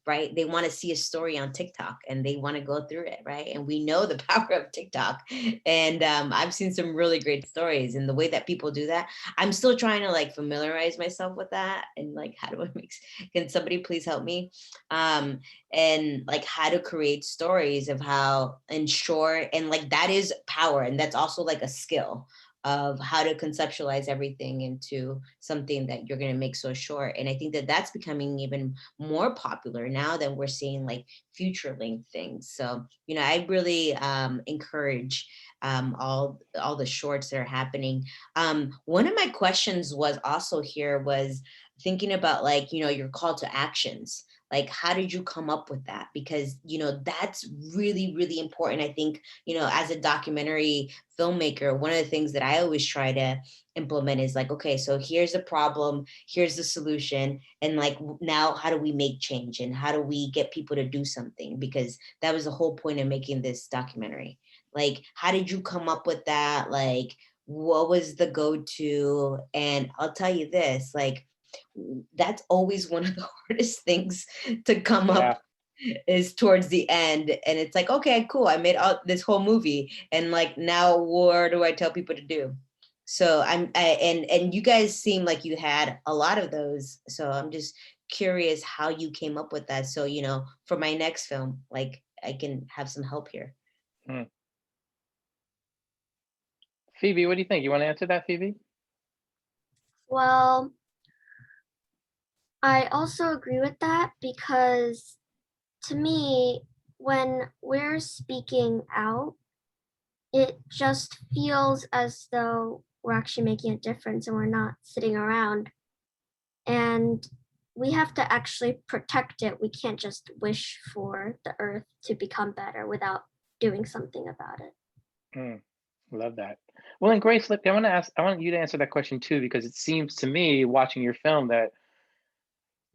right? They want to see a story on TikTok and they want to go through it, right? And we know the power of TikTok. And I've seen some really great stories. And the way that people do that, I'm still trying to like familiarize myself with that. And like, how do I can somebody please help me? And like how to create stories of how and short and like that is power. And that's also like a skill of how to conceptualize everything into something that you're going to make so short. And I think that that's becoming even more popular now that we're seeing like future length things. So, I really encourage all the shorts that are happening. One of my questions was also here was thinking about like, your call to actions. Like, how did you come up with that? Because, that's really, really important. I think, as a documentary filmmaker, one of the things that I always try to implement is like, okay, so here's the problem, here's the solution. And like, now how do we make change and how do we get people to do something? Because that was the whole point of making this documentary. Like, how did you come up with that? Like, what was the go-to? And I'll tell you this, like, that's always one of the hardest things to come up is towards the end. And it's like, okay, cool. I made all this whole movie. And like, now what do I tell people to do? So and you guys seem like you had a lot of those. So I'm just curious how you came up with that. So, for my next film, like I can have some help here.
Hmm. Phoebe, what do you think? You want to answer that, Phoebe?
Well, I also agree with that because to me, when we're speaking out, it just feels as though we're actually making a difference and we're not sitting around. And we have to actually protect it. We can't just wish for the earth to become better without doing something about it.
Love that. Well, and Grace, look, I want you to answer that question too, because it seems to me watching your film that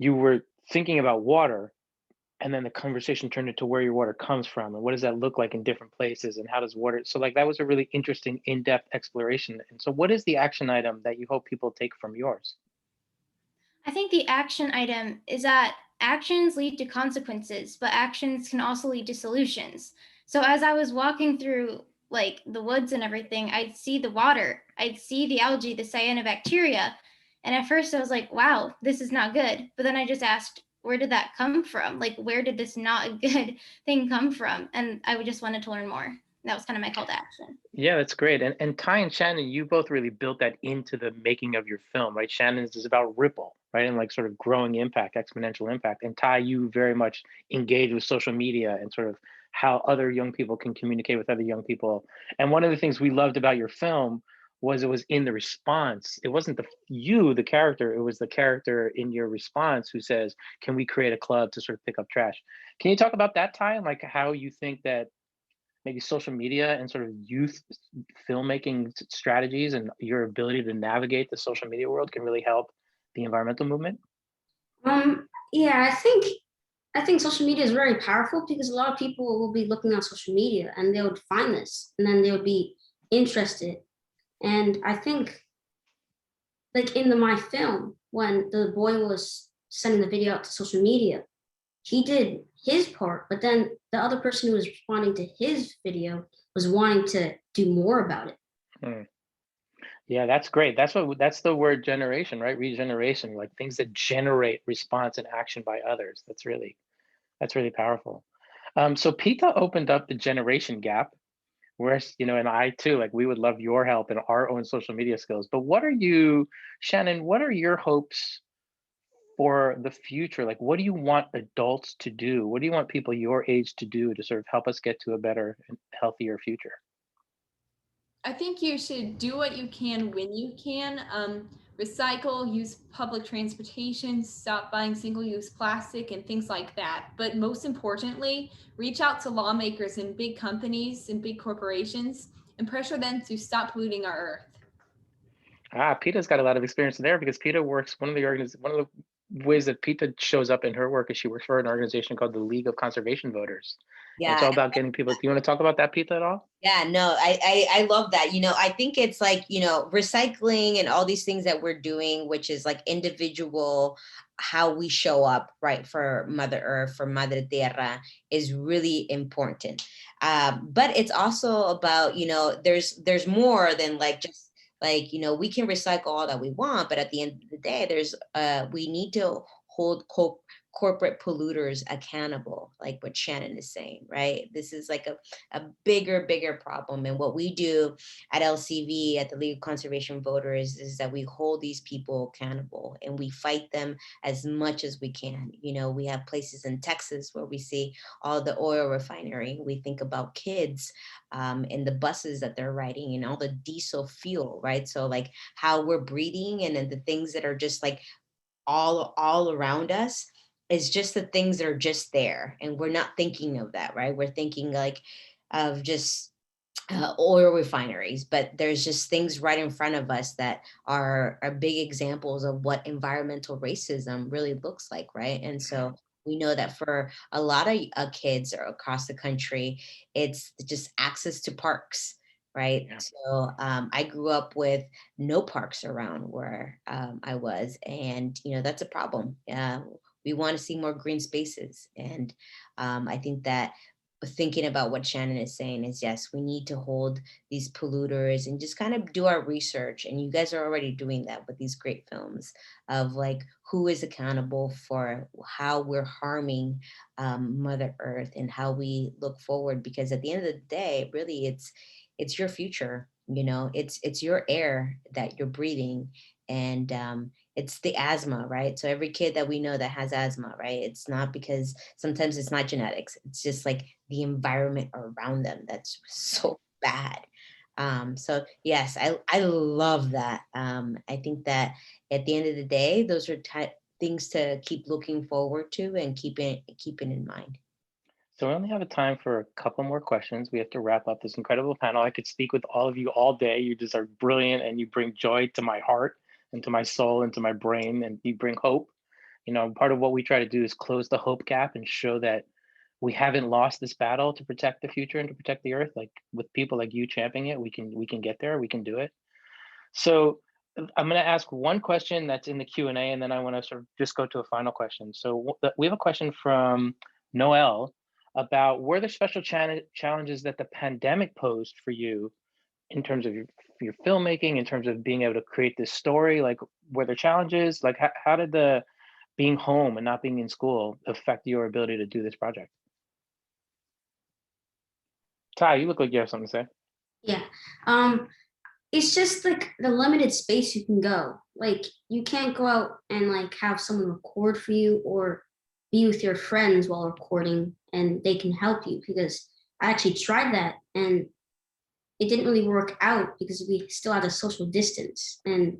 you were thinking about water and then the conversation turned into where your water comes from and what does that look like in different places and how does water, so like that was a really interesting in-depth exploration. And so what is the action item that you hope people take from yours?
I think the action item is that actions lead to consequences, but actions can also lead to solutions. So as I was walking through like the woods and everything, I'd see the water, I'd see the algae, the cyanobacteria. And at first I was like, wow, this is not good. But then I just asked, where did that come from? Like, where did this not good thing come from? And I just wanted to learn more. That was kind of my call to action.
Yeah, that's great. And Ty and Shannon, you both really built that into the making of your film, right? Shannon's is about ripple, right? And like sort of growing impact, exponential impact. And Ty, you very much engage with social media and sort of how other young people can communicate with other young people. And one of the things we loved about your film was it was in the response. It wasn't the character, it was the character in your response who says, can we create a club to sort of pick up trash? Can you talk about that, Ty, and like how you think that maybe social media and sort of youth filmmaking strategies and your ability to navigate the social media world can really help the environmental movement?
Yeah, I think social media is very powerful because a lot of people will be looking on social media and they would find this and then they would be interested. And I think like in my film, when the boy was sending the video out to social media. He did his part, but then the other person who was responding to his video was wanting to do more about it.
Hmm. Yeah, that's great. That's the word generation, right? Regeneration, like things that generate response and action by others. That's really powerful. So Pita opened up the generation gap, whereas, and I too, like we would love your help in our own social media skills. But Shannon, what are your hopes for the future? Like, what do you want adults to do? What do you want people your age to do to sort of help us get to a better and healthier future?
I think you should do what you can when you can. Recycle, use public transportation, stop buying single-use plastic and things like that. But most importantly, reach out to lawmakers and big companies and big corporations and pressure them to stop polluting our earth.
Peta's got a lot of experience there because Peta works, one of the ways that Peta shows up in her work is she works for an organization called the League of Conservation Voters. And it's
Yeah.
all about getting people. Do you want to talk about that, Peta, at all?
Yeah, no, I love that. I think it's like, recycling and all these things that we're doing, which is like individual, how we show up, right, for Mother Earth, for Madre Tierra is really important. But it's also about, there's more than like just like, we can recycle all that we want, but at the end of the day, we need to hold corporate polluters accountable, like what Shannon is saying, right? This is like a bigger problem. And what we do at LCV, at the League of Conservation Voters, is that we hold these people accountable and we fight them as much as we can. We have places in Texas where we see all the oil refinery. We think about kids and the buses that they're riding and all the diesel fuel, right? So like how we're breathing and then the things that are just like all around us is just the things that are just there. And we're not thinking of that, right? We're thinking like of just oil refineries, but there's just things right in front of us that are big examples of what environmental racism really looks like, right? And so we know that for a lot of kids across the country, it's just access to parks, right? Yeah. So I grew up with no parks around where I was, and that's a problem. We want to see more green spaces, and I think that thinking about what Shannon is saying is, yes, we need to hold these polluters and just kind of do our research. And you guys are already doing that with these great films of like who is accountable for how we're harming Mother Earth and how we look forward. Because at the end of the day, really, it's your future. It's your air that you're breathing, and it's the asthma, right? So every kid that we know that has asthma, right? It's not because sometimes it's not genetics. It's just like the environment around them that's so bad. So yes, I love that. I think that at the end of the day, those are things to keep looking forward to and keeping in mind.
So we only have time for a couple more questions. We have to wrap up this incredible panel. I could speak with all of you all day. You just are brilliant and you bring joy to my heart and to my soul and to my brain, and you bring hope. Part of what we try to do is close the hope gap and show that we haven't lost this battle to protect the future and to protect the earth. Like with people like you championing it, we can get there, we can do it. So I'm going to ask one question that's in the Q&A, and then I want to sort of just go to a final question. So we have a question from Noel about were there special challenges that the pandemic posed for you in terms of your filmmaking, in terms of being able to create this story? Like, were there challenges? Like, how did the being home and not being in school affect your ability to do this project? Ty, you look like you have something to say.
Yeah. It's just like the limited space you can go. Like you can't go out and like have someone record for you or be with your friends while recording and they can help you, because I actually tried that and it didn't really work out because we still had a social distance, and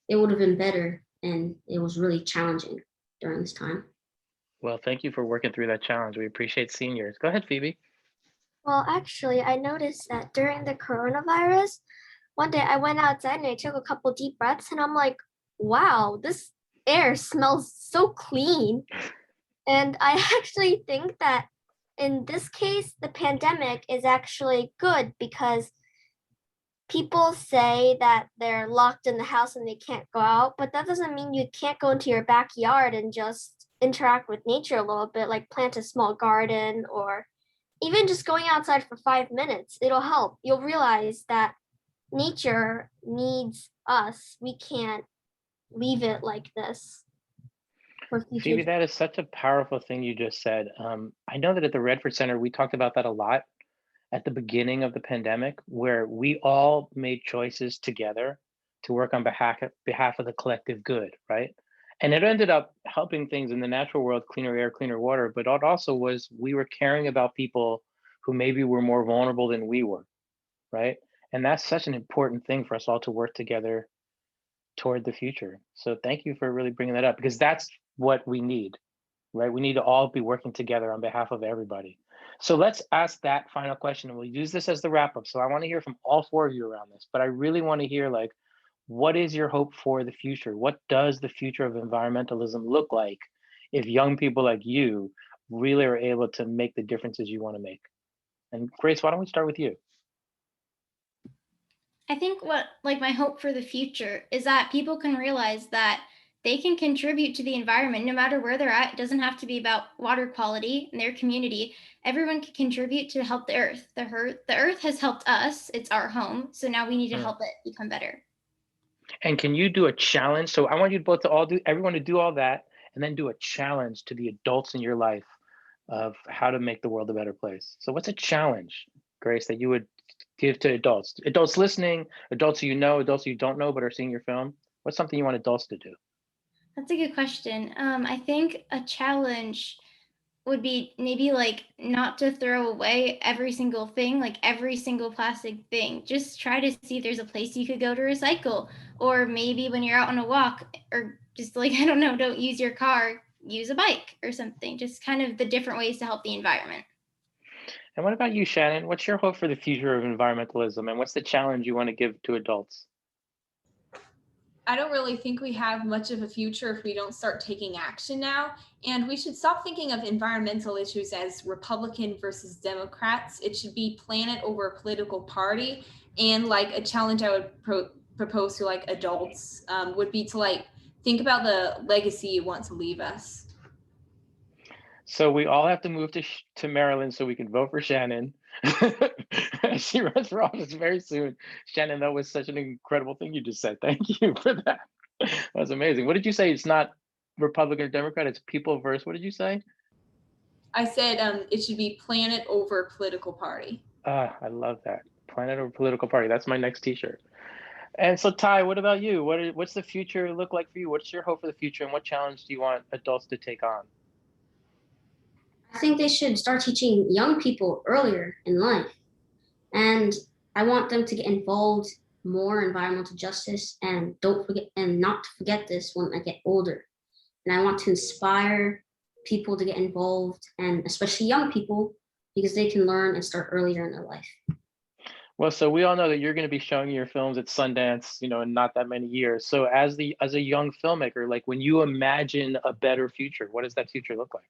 it would have been better, and it was really challenging during this time.
Well, thank you for working through that challenge. We appreciate seniors. Go ahead, Phoebe.
Well, actually, I noticed that during the coronavirus, one day I went outside and I took a couple deep breaths and I'm like, wow, this air smells so clean. And I actually think that in this case, the pandemic is actually good because people say that they're locked in the house and they can't go out, but that doesn't mean you can't go into your backyard and just interact with nature a little bit, like plant a small garden or even just going outside for 5 minutes. It'll help. You'll realize that nature needs us. We can't leave it like this.
Phoebe, that is such a powerful thing you just said. I know that at the Redford Center, we talked about that a lot at the beginning of the pandemic, where we all made choices together to work on behalf of the collective good, right? And it ended up helping things in the natural world, cleaner air, cleaner water, but it also was we were caring about people who maybe were more vulnerable than we were, right? And that's such an important thing for us all to work together toward the future. So thank you for really bringing that up, because that's what we need, right? We need to all be working together on behalf of everybody. So let's ask that final question, and we'll use this as the wrap up. So I want to hear from all four of you around this, but I really want to hear, like, what is your hope for the future? What does the future of environmentalism look like if young people like you really are able to make the differences you want to make? And Grace, why don't we start with you?
I think my hope for the future is that people can realize that they can contribute to the environment no matter where they're at. It doesn't have to be about water quality in their community. Everyone can contribute to help the earth. The earth has helped us. It's our home. So now we need to help it become better.
And can you do a challenge? So I want you both to everyone to do all that, and then do a challenge to the adults in your life of how to make the world a better place. So what's a challenge, Grace, that you would give to adults listening, adults who you know, adults who you don't know but are seeing your film? What's something you want adults to do?
That's a good question. I think a challenge would be maybe like not to throw away every single thing, like every single plastic thing. Just try to see if there's a place you could go to recycle, or maybe when you're out on a walk, or just like, I don't know, don't use your car, use a bike or something. Just kind of the different ways to help the environment.
And what about you, Shannon? What's your hope for the future of environmentalism, and what's the challenge you want to give to adults?
I don't really think we have much of a future if we don't start taking action now. And we should stop thinking of environmental issues as Republican versus Democrats. It should be planet over a political party. And like a challenge I would propose to like adults would be to like think about the legacy you want to leave us.
So we all have to move to Maryland so we can vote for Shannon. She runs for office very soon. Shannon, that was such an incredible thing you just said. Thank you for that. That was amazing. What did you say? It's not Republican or Democrat, it's people versus, what did you say?
I said it should be planet over political party.
I love that. Planet over political party. That's my next t-shirt. And so Ty, what about you? What's the future look like for you? What's your hope for the future, and what challenge do you want adults to take on?
I think they should start teaching young people earlier in life. And I want them to get involved more in environmental justice and not to forget this when I get older. And I want to inspire people to get involved, and especially young people, because they can learn and start earlier in their life.
Well, so we all know that you're going to be showing your films at Sundance, in not that many years. So as a young filmmaker, like when you imagine a better future, what does that future look like?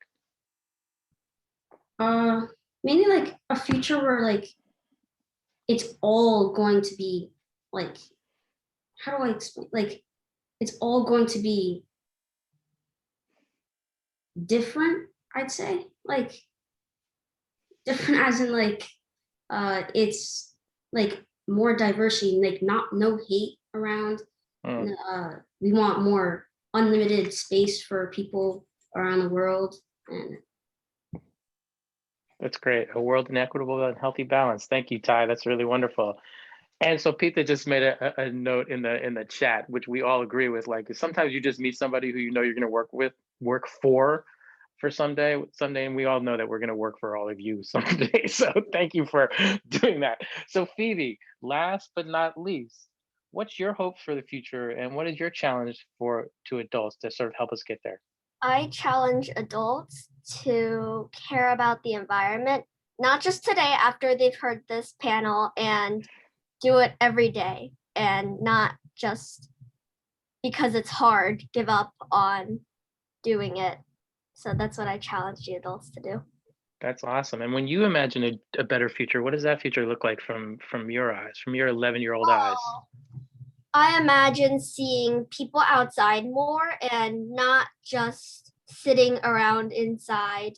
Maybe like a future where like it's all going to be like, how do I explain? Like it's all going to be different, I'd say. Like different as in like it's like more diversity, like no hate around. We want more unlimited space for people around the world. And
that's great. A world in equitable and healthy balance. Thank you, Ty. That's really wonderful. And so Pete just made a note in the chat, which we all agree with. Like sometimes you just meet somebody who you know you're going to work for someday, and we all know that we're going to work for all of you someday. So thank you for doing that. So Phoebe, last but not least, what's your hopes for the future, and what is your challenge to adults to sort of help us get there?
I challenge adults to care about the environment, not just today after they've heard this panel, and do it every day, and not just because it's hard, give up on doing it. So that's what I challenge the adults to do.
That's awesome. And when you imagine a better future, what does that future look like from your eyes, from your 11-year-old eyes?
I imagine seeing people outside more and not just sitting around inside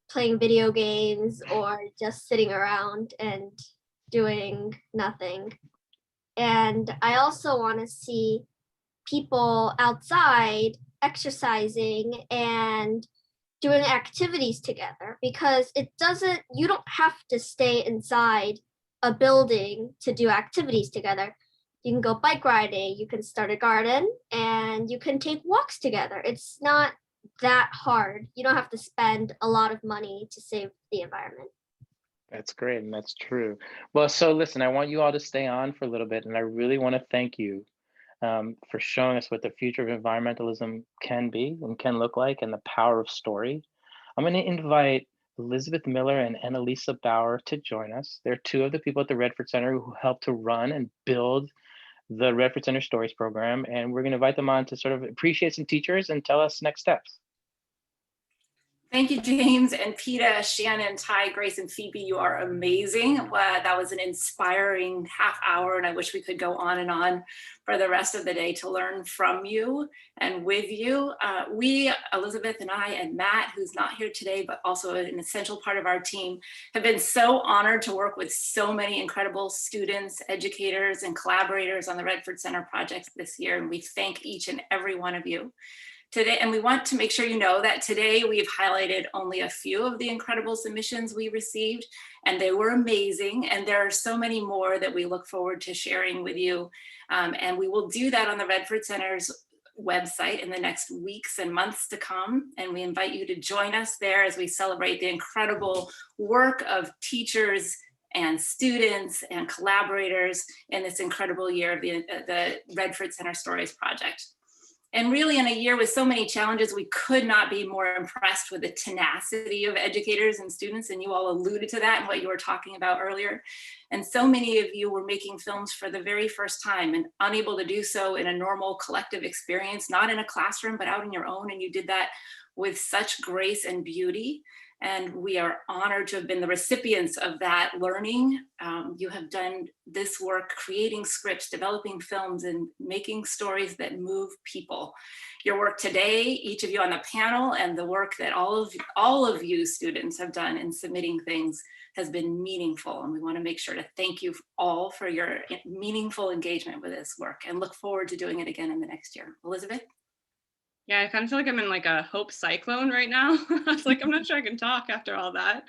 playing video games or just sitting around and doing nothing. And I also want to see people outside exercising and doing activities together because you don't have to stay inside a building to do activities together. You can go bike riding, you can start a garden, and you can take walks together. It's not that hard. You don't have to spend a lot of money to save the environment.
That's great, and that's true. Well, so listen, I want you all to stay on for a little bit, and I really want to thank you for showing us what the future of environmentalism can be and can look like, and the power of story. I'm going to invite Elizabeth Miller and Annalisa Bauer to join us. They're two of the people at the Redford Center who helped to run and build the Redford Center Stories program, and we're going to invite them on to sort of appreciate some teachers and tell us next steps.
Thank you, James and Peta, Shannon, Ty, Grace, and Phoebe. You are amazing. That was an inspiring half hour, and I wish we could go on and on for the rest of the day to learn from you and with you. We, Elizabeth and I, and Matt, who's not here today, but also an essential part of our team, have been so honored to work with so many incredible students, educators, and collaborators on the Redford Center project this year, and we thank each and every one of you. Today, and we want to make sure you know that today we've highlighted only a few of the incredible submissions we received, and they were amazing. And there are so many more that we look forward to sharing with you. And we will do that on the Redford Center's website in the next weeks and months to come. And we invite you to join us there as we celebrate the incredible work of teachers and students and collaborators in this incredible year of the Redford Center Stories project. And really, in a year with so many challenges, we could not be more impressed with the tenacity of educators and students, and you all alluded to that in what you were talking about earlier. And so many of you were making films for the very first time and unable to do so in a normal collective experience, not in a classroom, but out on your own, and you did that with such grace and beauty. And we are honored to have been the recipients of that learning. You have done this work, creating scripts, developing films, and making stories that move people. Your work today, each of you on the panel, and the work that all of you students have done in submitting things has been meaningful. And we want to make sure to thank you all for your meaningful engagement with this work and look forward to doing it again in the next year. Elizabeth?
Yeah, I kind of feel like I'm in like a hope cyclone right now. I was like, I'm not sure I can talk after all that.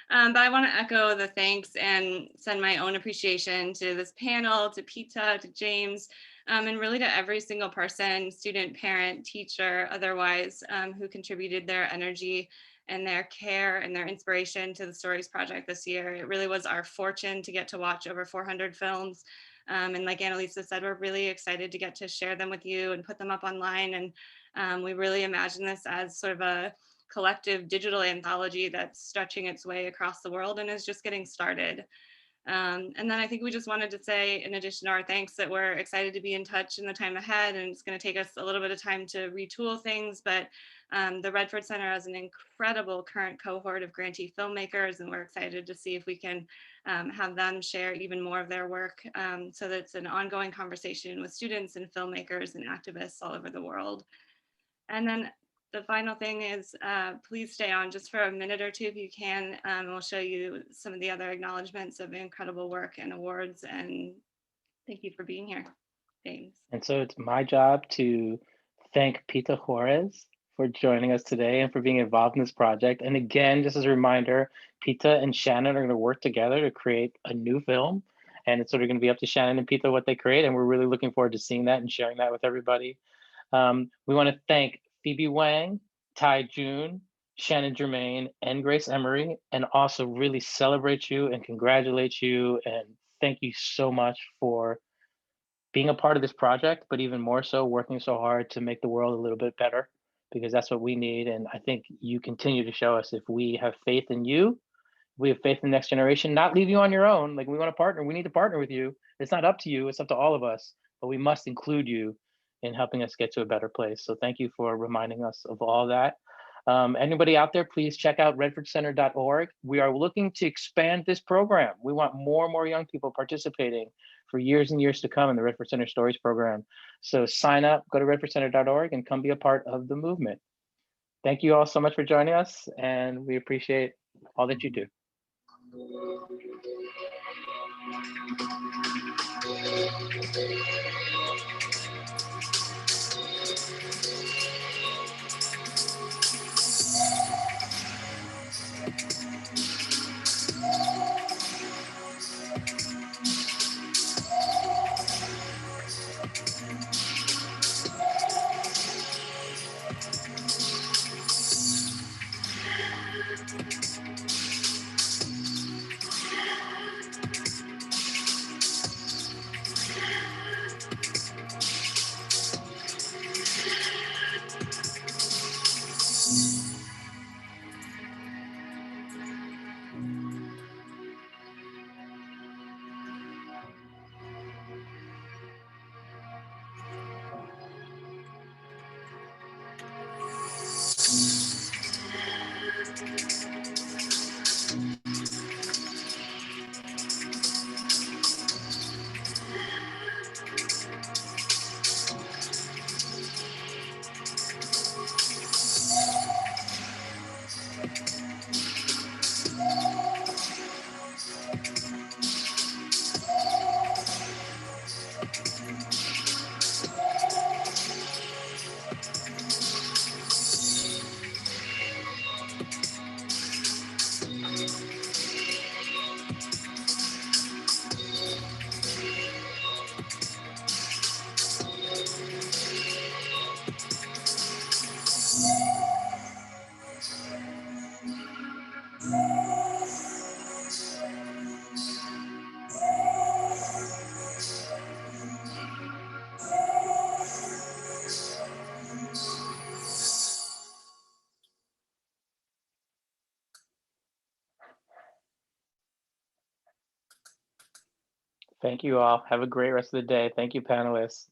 But I want to echo the thanks and send my own appreciation to this panel, to Peta, to James, and really to every single person, student, parent, teacher, otherwise, who contributed their energy and their care and their inspiration to the Stories Project this year. It really was our fortune to get to watch over 400 films. And like Annalisa said, we're really excited to get to share them with you and put them up online. And we really imagine this as sort of a collective digital anthology that's stretching its way across the world and is just getting started. And then I think we just wanted to say, in addition to our thanks, that we're excited to be in touch in the time ahead, and it's going to take us a little bit of time to retool things, but the Redford Center has an incredible current cohort of grantee filmmakers, and we're excited to see if we can have them share even more of their work, so that it's an ongoing conversation with students and filmmakers and activists all over the world. And then the final thing is, please stay on just for a minute or two if you can. We'll show you some of the other acknowledgements of incredible work and awards. And thank you for being here, James.
And so it's my job to thank Peta Juarez for joining us today and for being involved in this project. And again, just as a reminder, Peta and Shannon are going to work together to create a new film. And it's sort of going to be up to Shannon and Peta what they create. And we're really looking forward to seeing that and sharing that with everybody. We want to thank Phoebe Wang, Ty June, Shannon Germain, and Grace Emery, and also really celebrate you and congratulate you and thank you so much for being a part of this project, but even more so working so hard to make the world a little bit better, because that's what we need. And I think you continue to show us, if we have faith in you, we have faith in the next generation, not leave you on your own. Like, we want to partner, we need to partner with you. It's not up to you, it's up to all of us, but we must include you in helping us get to a better place. So thank you for reminding us of all that. Anybody out there, please check out redfordcenter.org. We are looking to expand this program. We want more and more young people participating for years and years to come in the Redford Center Stories program. So sign up, go to redfordcenter.org and come be a part of the movement. Thank you all so much for joining us, and we appreciate all that you do. Thank you all. Have a great rest of the day. Thank you, panelists.